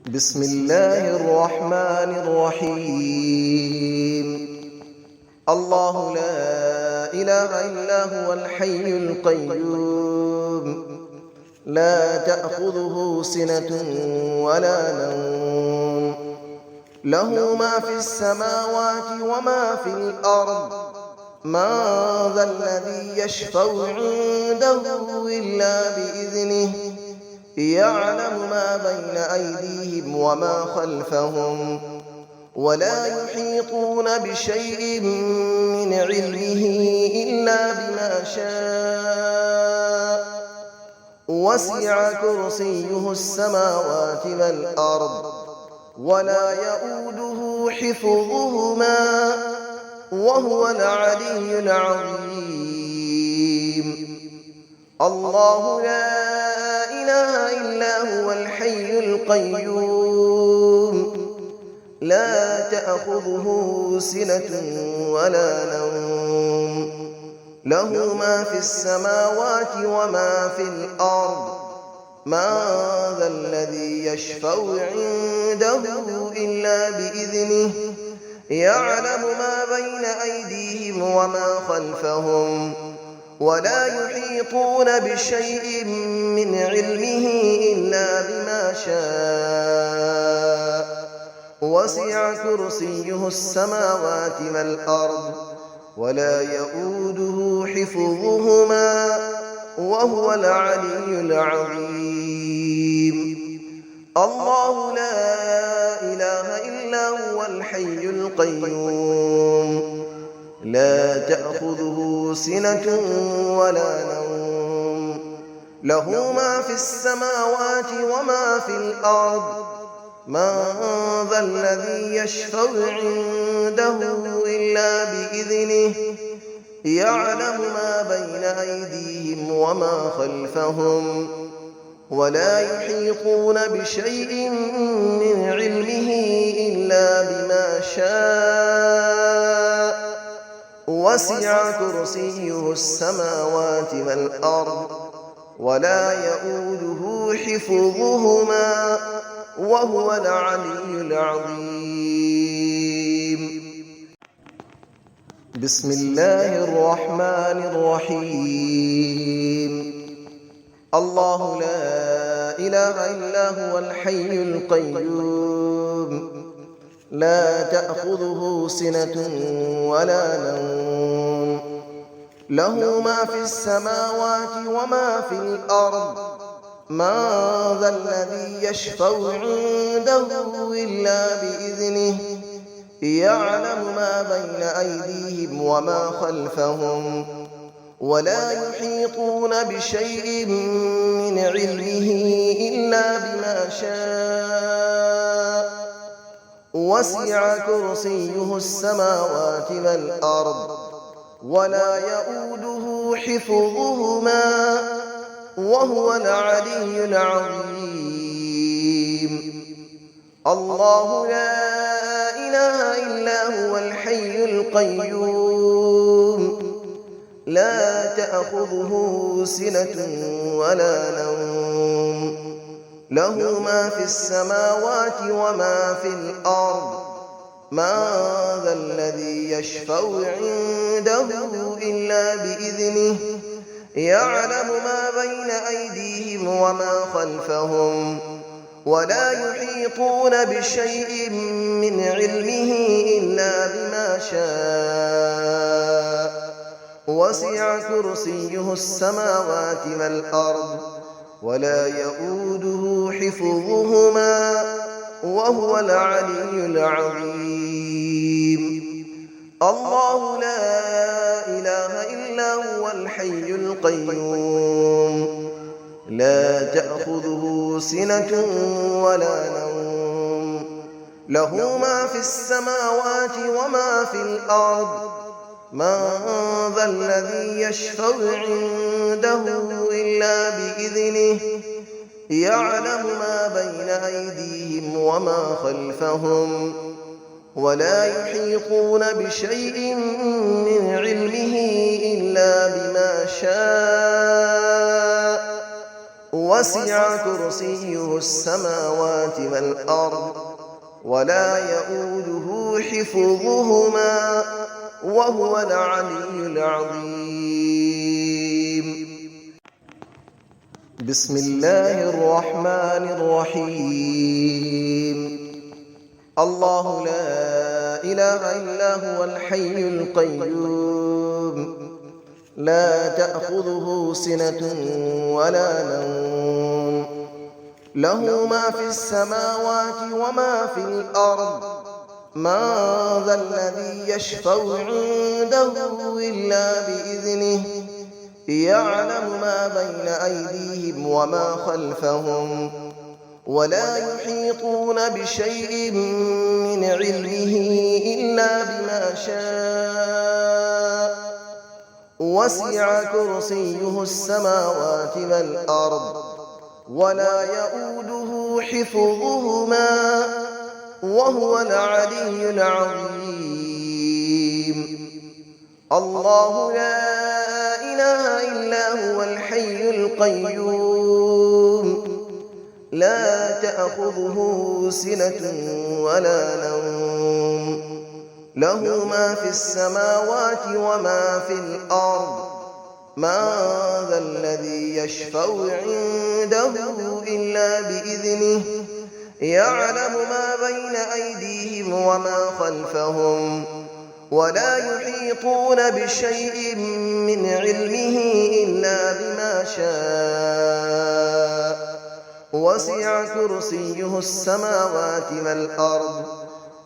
بسم الله الرحمن الرحيم. الله لا إله إلا هو الحي القيوم، لا تأخذه سنة ولا نوم، له ما في السماوات وما في الأرض. من ذا الذي يشفع عنده إلا بإذنه، يعلم ما بين أيديهم وما خلفهم، ولا يحيطون بشيء من علمه إلا بما شاء. وسع كرسيه السماوات والأرض، ولا يؤوده حفظهما، وهو العلي العظيم. الله لا إله إلا هو الحي القيوم، لا تأخذه سنة ولا نوم، له ما في السماوات وما في الأرض. من ذا الذي يشفع عنده إلا بإذنه، يعلم ما بين أيديهم وما خلفهم، ولا يحيطون بشيء من علمه إلا بما شاء. وسع كرسيه السماوات والأرض، ولا يؤوده حفظهما، وهو العلي العظيم. الله لا إله إلا هو الحي القيوم، لا تأخذه سنة ولا نوم، له ما في السماوات وما في الأرض. من ذا الذي يشفع عنده إلا بإذنه، يعلم ما بين أيديهم وما خلفهم، ولا يحيطون بشيء من علمه إلا بما شاء. وسع كرسيه السماوات والأرض، ولا يؤوده حفظهما، وهو العلي العظيم. بسم الله الرحمن الرحيم. الله لا إله إلا هو الحي القيوم، لا تأخذه سنة ولا نوم، له ما في السماوات وما في الأرض. من ذا الذي يشفع عنده إلا بإذنه، يعلم ما بين أيديهم وما خلفهم، ولا يحيطون بشيء من علمه إلا بما شاء. وسع كرسيه السماوات والأرض، ولا يؤوده حفظهما، وهو العلي العظيم. الله لا إله إلا هو الحي القيوم، لا تأخذه سنة ولا نوم، له ما في السماوات وما في الأرض. من ذا الذي يشفع عنده إلا بإذنه، يعلم ما بين أيديهم وما خلفهم، ولا يحيطون بشيء من علمه إلا بما شاء. وسع كرسيه السماوات والأرض، ولا يؤوده حفظهما، وهو العلي العظيم. الله لا إله إلا هو الحي القيوم، لا تأخذه سنة ولا نوم، له ما في السماوات وما في الأرض. من ذا الذي يشفع عنده إلا بإذنه، يعلم ما بين أيديهم وما خلفهم، ولا يحيطون بشيء من علمه إلا بما شاء. وسع كرسيه السماوات والأرض ولا يؤوده حفظهما وهو العلي العظيم. بسم الله الرحمن الرحيم. الله لا إله إلا هو الحي القيوم لا تأخذه سنة ولا نوم له ما في السماوات وما في الأرض من ذا الذي يشفع عنده إلا بإذنه يعلم ما بين أيديهم وما خلفهم ولا يحيطون بشيء من علمه إلا بما شاء وسع كرسيه السماوات والأرض ولا يؤوده حفظهما وهو العلي العظيم. الله لا إله إلا هو الحي القيوم لا تأخذه سنة ولا نوم له ما في السماوات وما في الأرض من ذا الذي يشفع عنده إلا بإذنه يعلم ما بين أيديهم وما خلفهم ولا يحيطون بشيء من علمه إلا بما شاء وسع كرسيه السماوات والأرض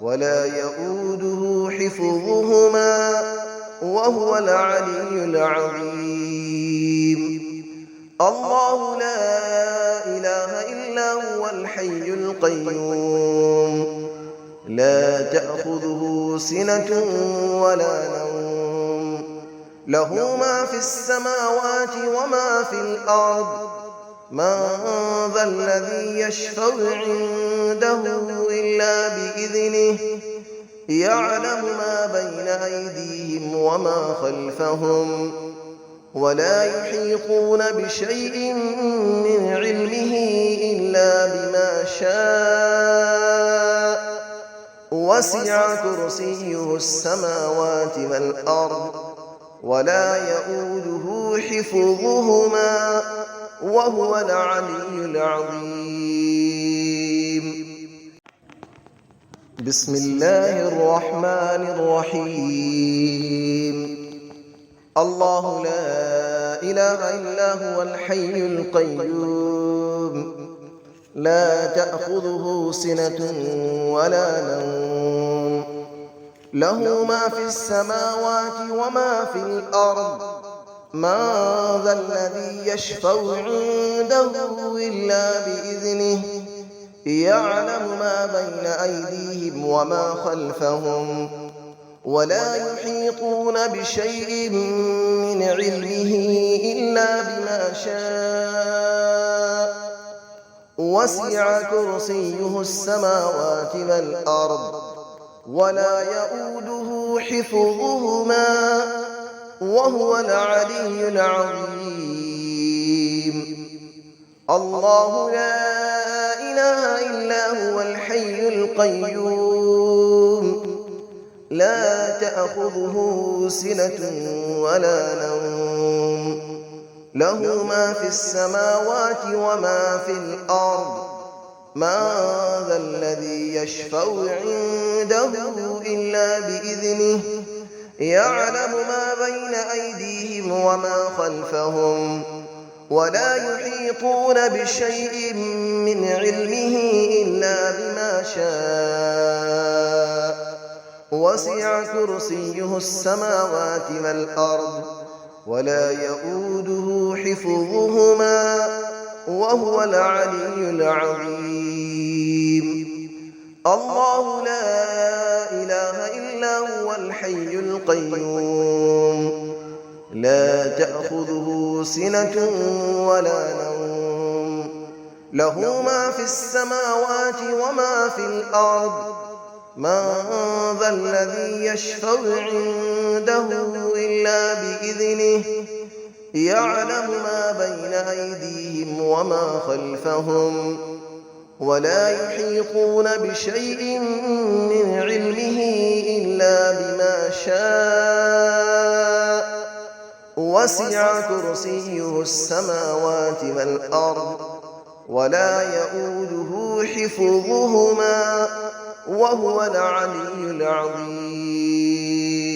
ولا يؤوده حفظهما وهو العلي العظيم. الله لا إله إلا هو الحي القيوم لا تأخذه سنة ولا نوم له ما في السماوات وما في الأرض من ذا الذي يشفع عنده إلا بإذنه يعلم ما بين أيديهم وما خلفهم ولا يحيطون بشيء من علمه إلا بما شاء وسع كرسيه السماوات والأرض ولا يؤوده حفظهما وهو العلي العظيم. بسم الله الرحمن الرحيم. الله لا إله إلا هو الحي القيوم لا تأخذه سنة ولا نوم له ما في السماوات وما في الأرض من ذا الذي يشفع عنده إلا بإذنه يعلم ما بين أيديهم وما خلفهم ولا يحيطون بشيء من علمه إلا بما شاء وسع كرسيه السماوات والأرض ولا يؤوده حفظهما وهو العلي العظيم. الله لا إله إلا هو الحي القيوم لا تأخذه سنة ولا نوم له ما في السماوات وما في الأرض من ذا الذي يشفع عنده إلا بإذنه يعلم ما بين أيديهم وما خلفهم ولا يحيطون بشيء من علمه إلا بما شاء وسع كرسيه السماوات والأرض ولا يؤوده حفظهما وهو العلي العظيم. الله لا إله إلا هو الحي القيوم لا تأخذه سنة ولا نوم له ما في السماوات وما في الأرض من ذا الذي يشفع عنده إلا بإذنه يعلم ما بين أيديهم وما خلفهم ولا يحيطون بشيء من علمه إلا بما شاء وسع كرسيه السماوات والأرض ولا يئوده حفظهما وهو العلي العظيم